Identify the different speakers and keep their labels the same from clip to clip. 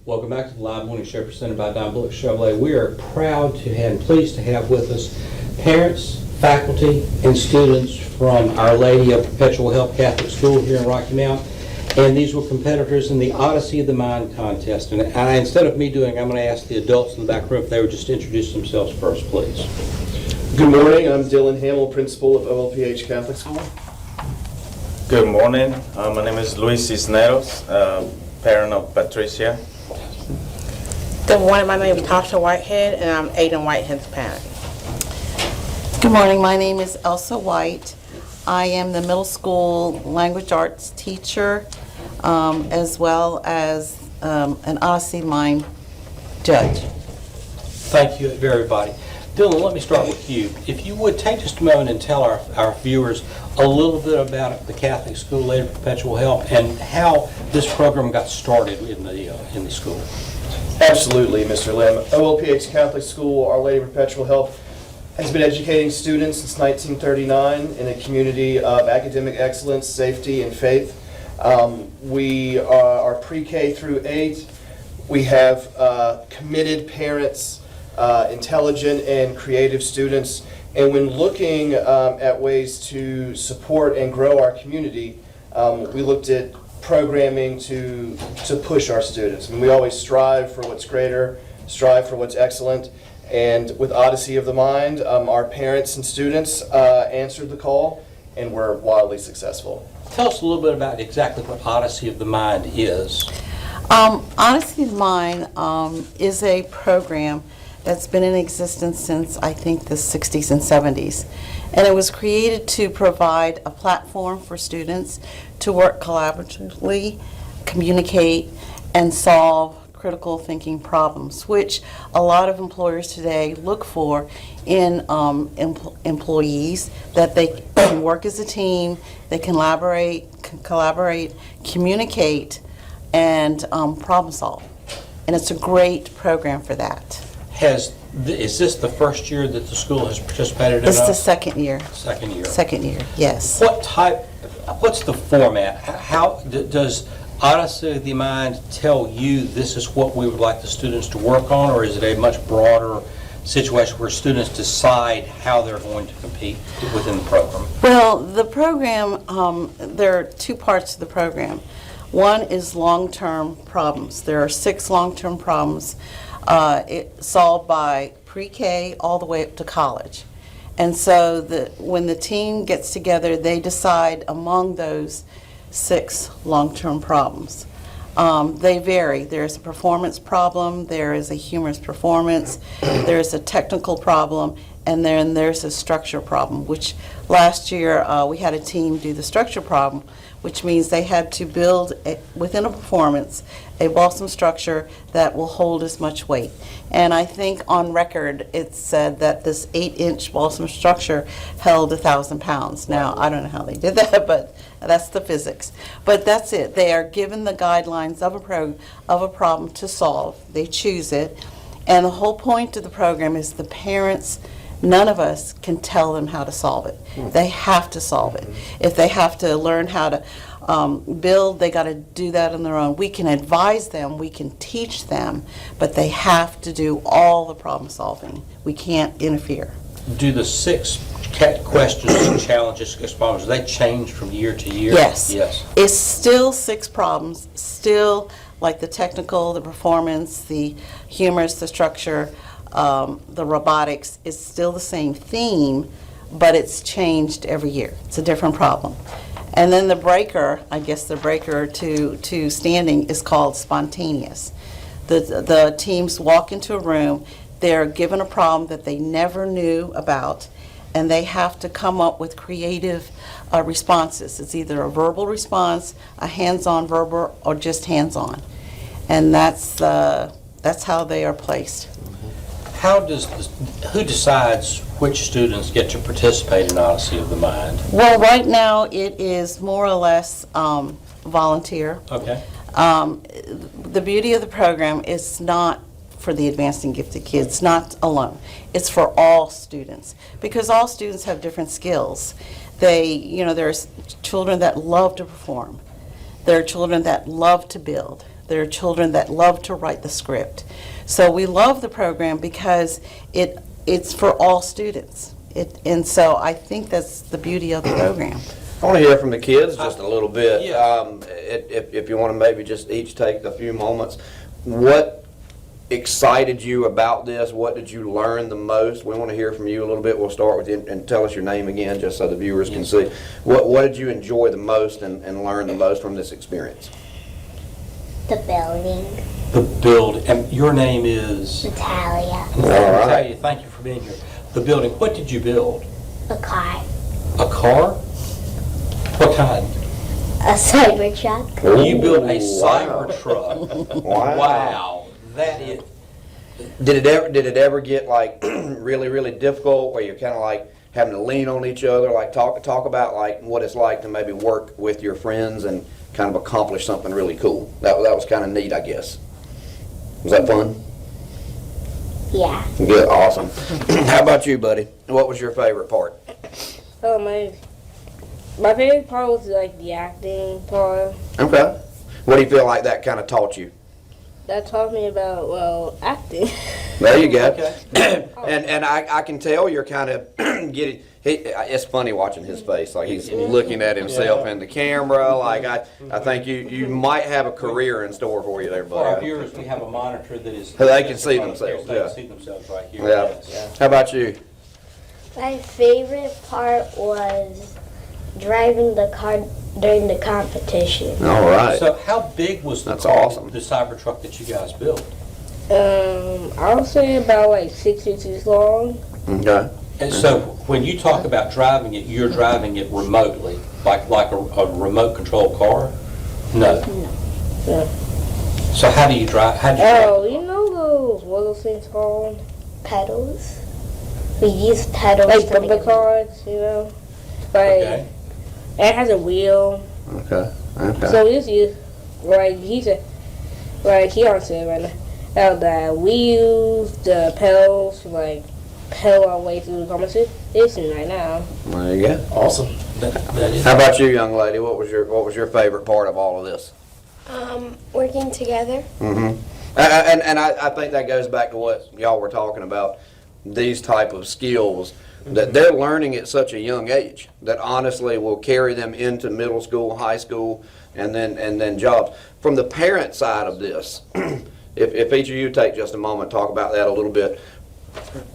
Speaker 1: Welcome back to the Live Morning Show presented by Don Bullock Chevrolet. We are proud to have and pleased to have with us parents, faculty, and students from Our Lady of Perpetual Help Catholic School here in Rocky Mount. And these were competitors in the Odyssey of the Mind contest. And instead of me doing, I'm going to ask the adults in the back row if they would just introduce themselves first, please.
Speaker 2: Good morning. I'm Dylan Hamill, principal of OLPH Catholic School.
Speaker 3: Good morning. My name is Luis Cisneros, parent of Patricia.
Speaker 4: Good morning, my name is Tasha Whitehead, and I'm Aiden Whitehead's parent.
Speaker 5: Good morning, my name is Elsa White. I am the middle school language arts teacher, as well as an Odyssey Mind judge.
Speaker 1: Thank you, everybody. Dylan, let me start with you. If you would take just a moment and tell our viewers a little bit about the Catholic School Lady of Perpetual Help and how this program got started in the school.
Speaker 2: Absolutely, Mr. Lim. OLPH Catholic School, Our Lady of Perpetual Help, has been educating students since 1939 in a community of academic excellence, safety, and faith. We are pre-K through 8. We have committed parents, intelligent and creative students, and when looking at ways to support and grow our community, we looked at programming to push our students. And we always strive for what's greater, strive for what's excellent. And with Odyssey of the Mind, our parents and students answered the call and were wildly successful.
Speaker 1: Tell us a little bit about exactly what Odyssey of the Mind is.
Speaker 5: Odyssey of the Mind is a program that's been in existence since, I think, the 60s and 70s. And it was created to provide a platform for students to work collaboratively, communicate, and solve critical thinking problems, which a lot of employers today look for in employees, that they can work as a team, they can collaborate, communicate, and problem solve. And it's a great program for that.
Speaker 1: Is this the first year that the school has participated in?
Speaker 5: It's the second year.
Speaker 1: Second year.
Speaker 5: Second year, yes.
Speaker 1: What's the format? How does Odyssey of the Mind tell you this is what we would like the students to work on, or is it a much broader situation where students decide how they're going to compete within the program?
Speaker 5: Well, the program, there are two parts to the program. One is long-term problems. There are 6 long-term problems solved by pre-K all the way up to college. And so when the team gets together, they decide among those 6 long-term problems. They vary. There's a performance problem, there is a humorous performance, there's a technical problem, and then there's a structure problem, which last year we had a team do the structure problem, which means they had to build within a performance a balsam structure that will hold as much weight. And I think on record it said that this 8-inch balsam structure held 1,000 pounds. Now, I don't know how they did that, but that's the physics. But that's it. They are given the guidelines of a problem to solve. They choose it. And the whole point of the program is the parents, none of us can tell them how to solve it. They have to solve it. If they have to learn how to build, they got to do that on their own. We can advise them, we can teach them, but they have to do all the problem solving. We can't interfere.
Speaker 1: Do the 6 questions, challenges, problems, do they change from year to year?
Speaker 5: Yes.
Speaker 1: Yes.
Speaker 5: It's still 6 problems, still like the technical, the performance, the humorous, the structure, the robotics. Is still the same theme, but it's changed every year. It's a different problem. And then the breaker, I guess the breaker to standing is called spontaneous. The teams walk into a room, they're given a problem that they never knew about, and they have to come up with creative responses. It's either a verbal response, a hands-on verbal, or just hands-on. And that's how they are placed.
Speaker 1: Who decides which students get to participate in Odyssey of the Mind?
Speaker 5: Well, right now it is more or less volunteer.
Speaker 1: Okay.
Speaker 5: The beauty of the program is not for the advanced and gifted kids, not alone. It's for all students, because all students have different skills. There's children that love to perform. There are children that love to build. There are children that love to write the script. So we love the program because it's for all students. And so I think that's the beauty of the program.
Speaker 6: I want to hear from the kids just a little bit.
Speaker 1: Yeah.
Speaker 6: If you want to maybe just each take a few moments. What excited you about this? What did you learn the most? We want to hear from you a little bit. We'll start with you and tell us your name again just so the viewers can see. What did you enjoy the most and learn the most from this experience?
Speaker 7: The building.
Speaker 1: The build, and your name is?
Speaker 7: Natalia.
Speaker 6: All right.
Speaker 1: Natalia, thank you for being here. The building, what did you build?
Speaker 7: A car.
Speaker 1: A car? What kind?
Speaker 7: A Cybertruck.
Speaker 1: You built a
Speaker 6: Ooh,
Speaker 1: cyber truck.
Speaker 6: Wow.
Speaker 1: Wow, that is,
Speaker 6: Did it ever get like really difficult where you're kind of like having to lean on each other? Like talk about like what it's like to maybe work with your friends and kind of accomplish something really cool. That was kind of neat, I guess. Was that fun?
Speaker 7: Yeah.
Speaker 6: Good, awesome. How about you, buddy? What was your favorite part?
Speaker 8: Oh, my favorite part was like the acting part.
Speaker 6: Okay. What do you feel like that kind of taught you?
Speaker 8: That taught me about, well, acting.
Speaker 6: There you go.
Speaker 1: okay.
Speaker 6: And I can tell you're kind of getting. It's funny watching his face, like he's looking at himself in the camera. Like I think you might have a career in store for you there,
Speaker 1: For our
Speaker 6: buddy.
Speaker 1: viewers, we have a monitor that is.
Speaker 6: They can see themselves,
Speaker 1: They
Speaker 6: yeah.
Speaker 1: can see themselves right here.
Speaker 6: Yeah.
Speaker 1: Yes.
Speaker 6: How about you?
Speaker 7: My favorite part was driving the car during the competition.
Speaker 6: All right.
Speaker 1: So how big was the
Speaker 6: That's
Speaker 1: car,
Speaker 6: awesome.
Speaker 1: the Cybertruck that you guys built?
Speaker 8: I would say about like 6 inches long.
Speaker 6: Okay.
Speaker 1: And so when you talk about driving it, you're driving it remotely, like a remote control car? No.
Speaker 8: Yeah.
Speaker 1: So how do you drive?
Speaker 8: Oh, you know those, what are those things called?
Speaker 7: Pedals. We use pedals
Speaker 8: Like
Speaker 7: to
Speaker 8: bumper
Speaker 7: make
Speaker 8: cars, you know? Like,
Speaker 1: Okay.
Speaker 8: it has a wheel.
Speaker 6: Okay. Okay.
Speaker 8: So we just use, like he said, like he on said right now, the wheels, the pedals, like pedal our way through the competition right now.
Speaker 6: There you go.
Speaker 2: Awesome.
Speaker 1: That is.
Speaker 6: How about you, young lady? What was your favorite part of all of this?
Speaker 7: working together.
Speaker 6: Mm-hmm. And I think that goes back to what y'all were talking about, these type of skills that they're learning at such a young age that honestly will carry them into middle school, high school, and then jobs. From the parent side of this, if each of you take just a moment, talk about that a little bit.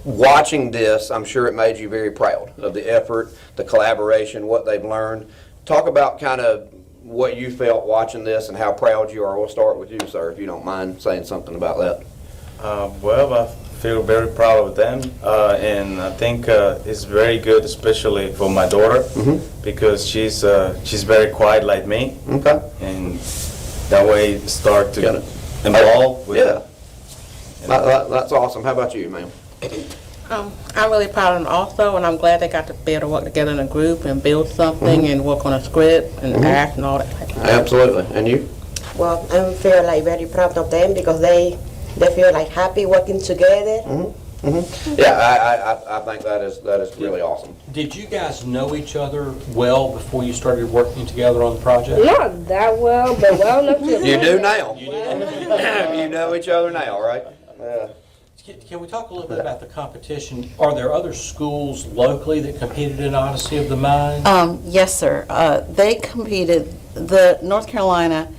Speaker 6: Watching this, I'm sure it made you very proud of the effort, the collaboration, what they've learned. Talk about kind of what you felt watching this and how proud you are. We'll start with you, sir, if you don't mind saying something about that.
Speaker 3: Well, I feel very proud of them, and I think it's very good, especially for my daughter, because she's very quiet like me,
Speaker 6: Okay.
Speaker 3: and that way start to
Speaker 6: Got it.
Speaker 3: involve with.
Speaker 6: Yeah. That's awesome. How about you, ma'am?
Speaker 4: I'm really proud of them also, and I'm glad they got to be able to work together in a group and build something and work on a script and act and all that.
Speaker 6: Absolutely. And you?
Speaker 9: Well, I feel like very proud of them because they feel like happy working together.
Speaker 6: Yeah, I think that is really awesome.
Speaker 1: Did you guys know each other well before you started working together on the project?
Speaker 8: Not that well, but well enough to.
Speaker 6: You do now.
Speaker 1: You did.
Speaker 6: You know each other now, right? Yeah.
Speaker 1: Can we talk a little bit about the competition? Are there other schools locally that competed in Odyssey of the Mind?
Speaker 5: Yes, sir. They competed, the North Carolina,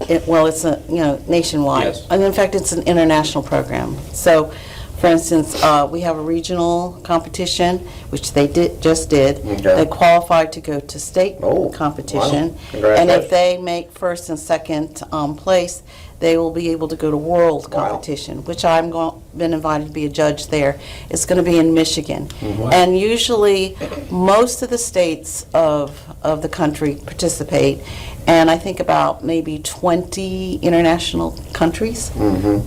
Speaker 5: it's a, nationwide.
Speaker 1: Yes.
Speaker 5: And in fact, it's an international program. So, for instance, we have a regional competition, which they just did.
Speaker 6: Okay.
Speaker 5: They qualified to go to state
Speaker 6: Oh,
Speaker 5: competition.
Speaker 6: wow. Congratulations.
Speaker 5: And if they make first and second place, they will be able to go to world
Speaker 6: Wow.
Speaker 5: competition, which been invited to be a judge there. It's going to be in Michigan.
Speaker 6: Mm-hmm.
Speaker 5: And usually, most of the states of the country participate, and I think about maybe 20 international countries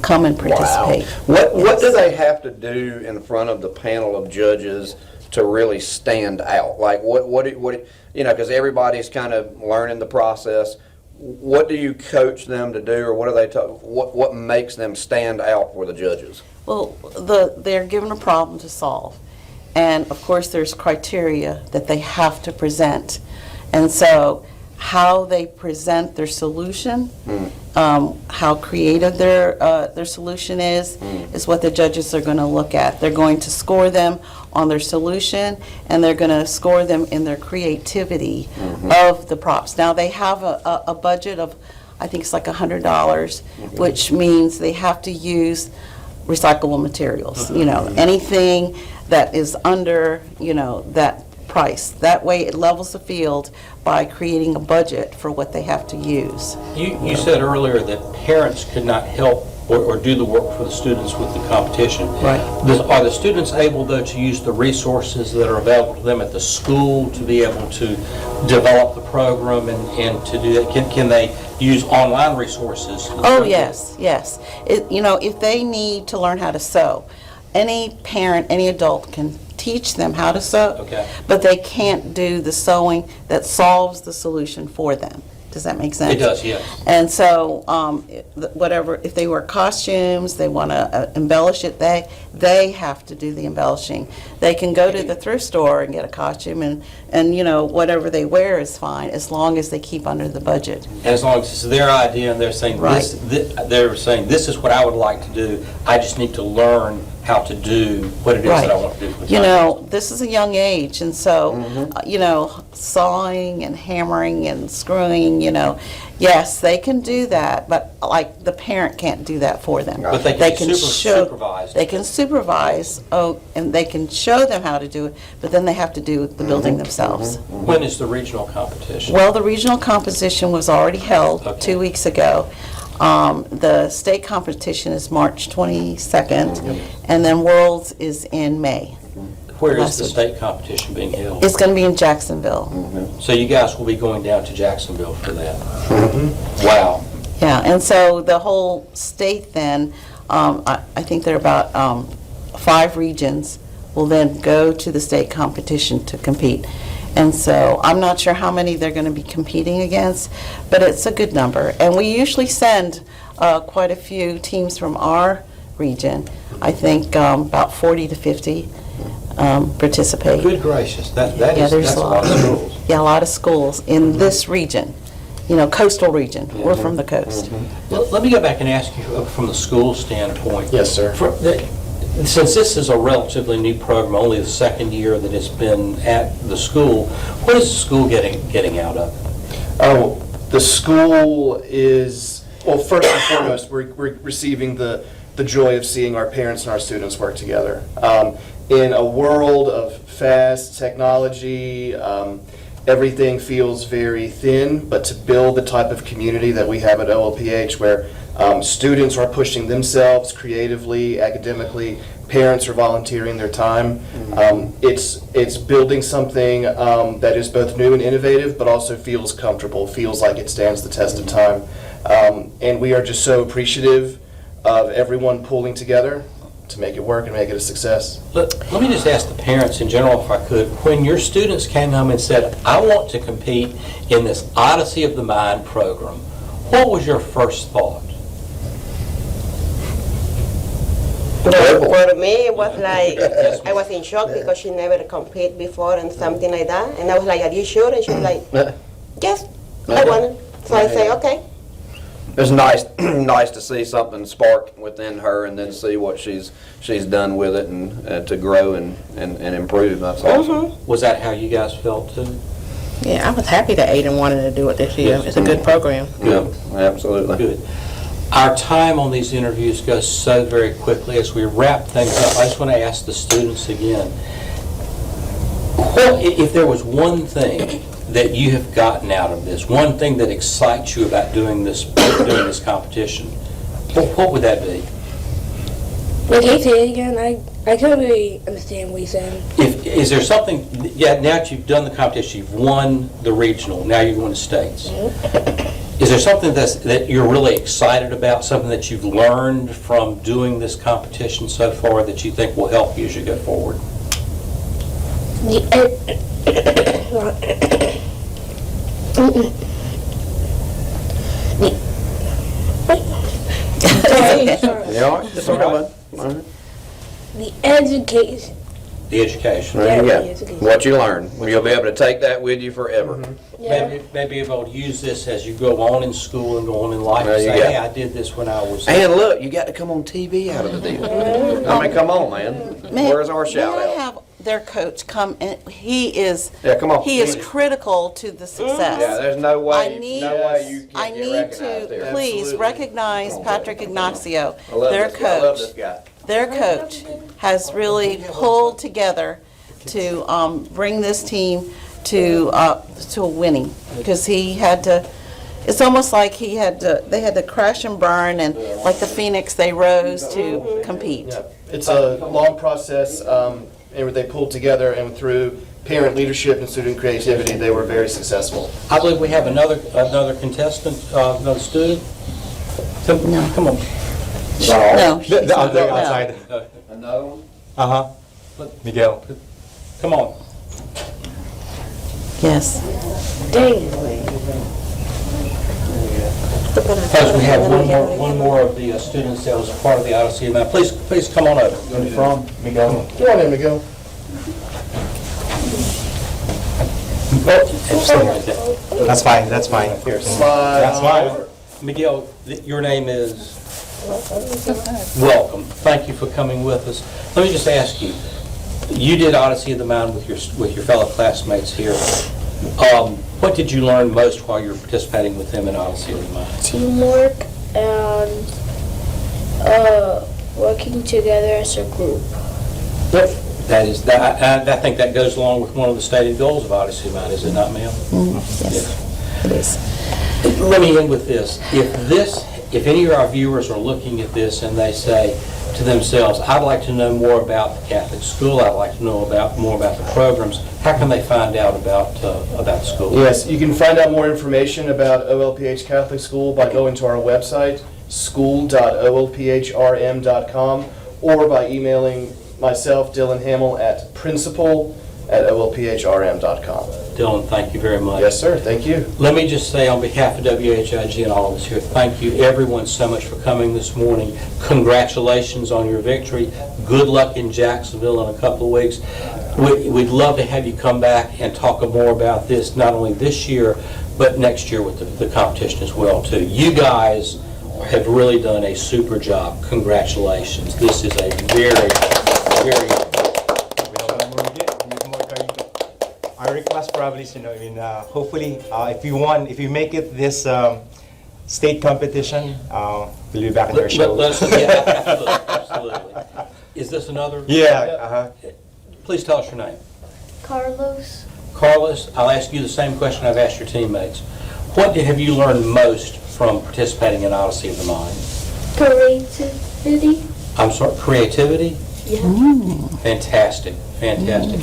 Speaker 5: come and participate.
Speaker 6: What do they have to do in front of the panel of judges to really stand out? Like what because everybody's kind of learning the process. What do you coach them to do, or what do they what makes them stand out for the judges?
Speaker 5: Well, they're given a problem to solve, and of course there's criteria that they have to present, and so how they present their solution how creative their solution is what the judges are going to look at. They're going to score them on their solution, and they're going to score them in their creativity of the props. Now, they have a budget of, I think it's like $100, which means they have to use recyclable materials, anything that is under, that price. That way it levels the field by creating a budget for what they have to use.
Speaker 1: You said earlier that parents could not help or do the work for the students with the competition.
Speaker 5: Right.
Speaker 1: Are the students able, though, to use the resources that are available to them at the school to be able to develop the program and to do that? Can they use online resources?
Speaker 5: Oh, yes. If they need to learn how to sew, any parent, any adult can teach them how to sew,
Speaker 1: Okay.
Speaker 5: but they can't do the sewing that solves the solution for them. Does that make sense?
Speaker 1: It does, yes.
Speaker 5: And so, whatever, if they wear costumes, they want to embellish it, they have to do the embellishing. They can go to the thrift store and get a costume, and whatever they wear is fine, as long as they keep under the budget.
Speaker 1: And as long as it's their idea and they're saying,
Speaker 5: Right.
Speaker 1: this is what I would like to do, I just need to learn how to do what it is that I want to do for the time.
Speaker 5: This is a young age, and so, sawing and hammering and screwing, yes, they can do that, but like the parent can't do that for them.
Speaker 1: But they can supervise.
Speaker 5: They can supervise, and they can show them how to do it, but then they have to do the building themselves.
Speaker 1: When is the regional competition?
Speaker 5: Well, the regional competition was already held
Speaker 1: Okay.
Speaker 5: 2 weeks ago. The state competition is March 22nd, and then Worlds is in May.
Speaker 1: Where is the state competition being held?
Speaker 5: It's going to be in Jacksonville.
Speaker 1: So you guys will be going down to Jacksonville for that? Wow.
Speaker 5: Yeah, and so the whole state then, I think there are about 5 regions will then go to the state competition to compete. And so I'm not sure how many they're going to be competing against, but it's a good number. And we usually send quite a few teams from our region. I think about 40 to 50 participate.
Speaker 1: Good gracious, that's
Speaker 5: there's
Speaker 1: a lot of schools.
Speaker 5: Yeah, a lot of schools in this region, coastal region. We're from the coast.
Speaker 1: Let me go back and ask you from the school standpoint.
Speaker 2: Yes, sir.
Speaker 1: Since this is a relatively new program, only the second year that it's been at the school, what is the school getting out of it?
Speaker 2: Oh, the school is, well, first and foremost, we're receiving the joy of seeing our parents and our students work together. In a world of fast technology, everything feels very thin, but to build the type of community that we have at OLPH where students are pushing themselves creatively, academically, parents are volunteering their time. It's building something that is both new and innovative, but also feels comfortable, feels like it stands the test of time. And we are just so appreciative of everyone pulling together to make it work and make it a success.
Speaker 1: Let me just ask the parents in general, if I could, when your students came home and said, I want to compete in this Odyssey of the Mind program, what was your first thought?
Speaker 9: For me, it was like, I was in shock because she never competed before and something like that. And I was like, are you sure? And she was like, yes, I want it. So I say, okay.
Speaker 6: It's nice to see something spark within her and then see what she's done with it and to grow and improve. That's awesome.
Speaker 1: Was that how you guys felt too?
Speaker 4: Yeah, I was happy that Aiden wanted to do it this year. It's a good program.
Speaker 6: Yeah, absolutely.
Speaker 1: Good. Our time on these interviews goes so very quickly. As we wrap things up, I just want to ask the students again, if there was one thing that you have gotten out of this, one thing that excites you about doing this competition, what would that be?
Speaker 8: Wait, can you say it again? I couldn't really understand what you said.
Speaker 1: Is there something, now that you've done the competition, you've won the regional, now you're going to states. Is there something that you're really excited about, something that you've learned from doing this competition so far that you think will help you as you go forward?
Speaker 6: Yeah, all right. Just all right.
Speaker 8: The education
Speaker 1: The education.
Speaker 6: There you
Speaker 8: Yeah,
Speaker 6: go.
Speaker 8: it's good.
Speaker 6: What you learn, you'll be able to take that with you forever.
Speaker 1: Maybe able to use this as you go on in school and go on in life.
Speaker 6: There
Speaker 1: And
Speaker 6: you
Speaker 1: say,
Speaker 6: go.
Speaker 1: hey, I did this when I was.
Speaker 6: And look, you got to come on TV out of the deal. I mean, come on, man. Where's our shout
Speaker 5: May I
Speaker 6: out?
Speaker 5: have their coach come, and he is,
Speaker 6: Yeah, come on.
Speaker 5: he is critical to the success.
Speaker 6: Yeah, there's no
Speaker 5: I
Speaker 6: way,
Speaker 5: need,
Speaker 6: no way you
Speaker 5: I
Speaker 6: can't get
Speaker 5: need
Speaker 6: recognized
Speaker 5: to
Speaker 6: there.
Speaker 5: please
Speaker 2: Absolutely.
Speaker 5: recognize Patrick Ignacio,
Speaker 6: I love
Speaker 5: their
Speaker 6: this guy. I love
Speaker 5: coach.
Speaker 6: this guy.
Speaker 5: Their coach has really pulled together to bring this team to winning, because he had to. It's almost like they had to crash and burn, and like the Phoenix, they rose to compete.
Speaker 2: Yeah. It's a long process, and they pulled together, and through parent leadership and student creativity, they were very successful.
Speaker 1: I believe we have another contestant, another student. Come on.
Speaker 5: No, she's
Speaker 10: The
Speaker 5: not.
Speaker 10: other
Speaker 5: No.
Speaker 10: outside.
Speaker 6: Another one?
Speaker 10: Uh-huh. Miguel.
Speaker 1: Come on.
Speaker 5: Yes.
Speaker 1: Because we have one more of the students that was part of the Odyssey of Mind. Please come on over. Where are you from?
Speaker 10: Miguel.
Speaker 2: Come on in, Miguel.
Speaker 1: Stay right there.
Speaker 10: That's fine, that's fine.
Speaker 1: Here,
Speaker 2: Slide
Speaker 10: That's
Speaker 2: on
Speaker 10: fine.
Speaker 2: over.
Speaker 1: Miguel, your name is? Welcome. Thank you for coming with us. Let me just ask you, you did Odyssey of the Mind with your fellow classmates here. What did you learn most while you were participating with them in Odyssey of the Mind?
Speaker 7: Teamwork and working together as a group.
Speaker 1: I think that goes along with one of the stated goals of Odyssey of the Mind, is it not, ma'am?
Speaker 5: Yes, it is.
Speaker 1: Let me end with this. If any of our viewers are looking at this and they say to themselves, I'd like to know more about the Catholic school, I'd like to know more about the programs, how can they find out about the school?
Speaker 2: Yes, you can find out more information about OLPH Catholic School by going to our website, school.olphrm.com, or by emailing myself, Dylan Hamill, at principal@olphrm.com.
Speaker 1: Dylan, thank you very much.
Speaker 2: Yes, sir. Thank you.
Speaker 1: Let me just say on behalf of WHIG and all of us here, thank you everyone so much for coming this morning. Congratulations on your victory. Good luck in Jacksonville in a couple of weeks. We'd love to have you come back and talk more about this, not only this year, but next year with the competition as well, too. You guys have really done a super job. Congratulations. This is a very, very
Speaker 10: I request probably, hopefully, if you make it this state competition, we'll be back in our show.
Speaker 1: Absolutely. Is this another?
Speaker 10: Yeah,
Speaker 1: Please tell us your name.
Speaker 7: Carlos.
Speaker 1: Carlos, I'll ask you the same question I've asked your teammates. What have you learned most from participating in Odyssey of the Mind?
Speaker 7: Creativity.
Speaker 1: I'm sorry, creativity?
Speaker 7: Yeah.
Speaker 1: Fantastic, fantastic.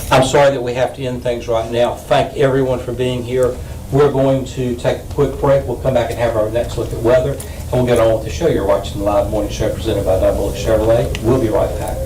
Speaker 1: I'm sorry that we have to end things right now. Thank everyone for being here. We're going to take a quick break. We'll come back and have our next look at weather, and we'll get on with the show. You're watching the live morning show presented by Double Chevrolet. We'll be right back.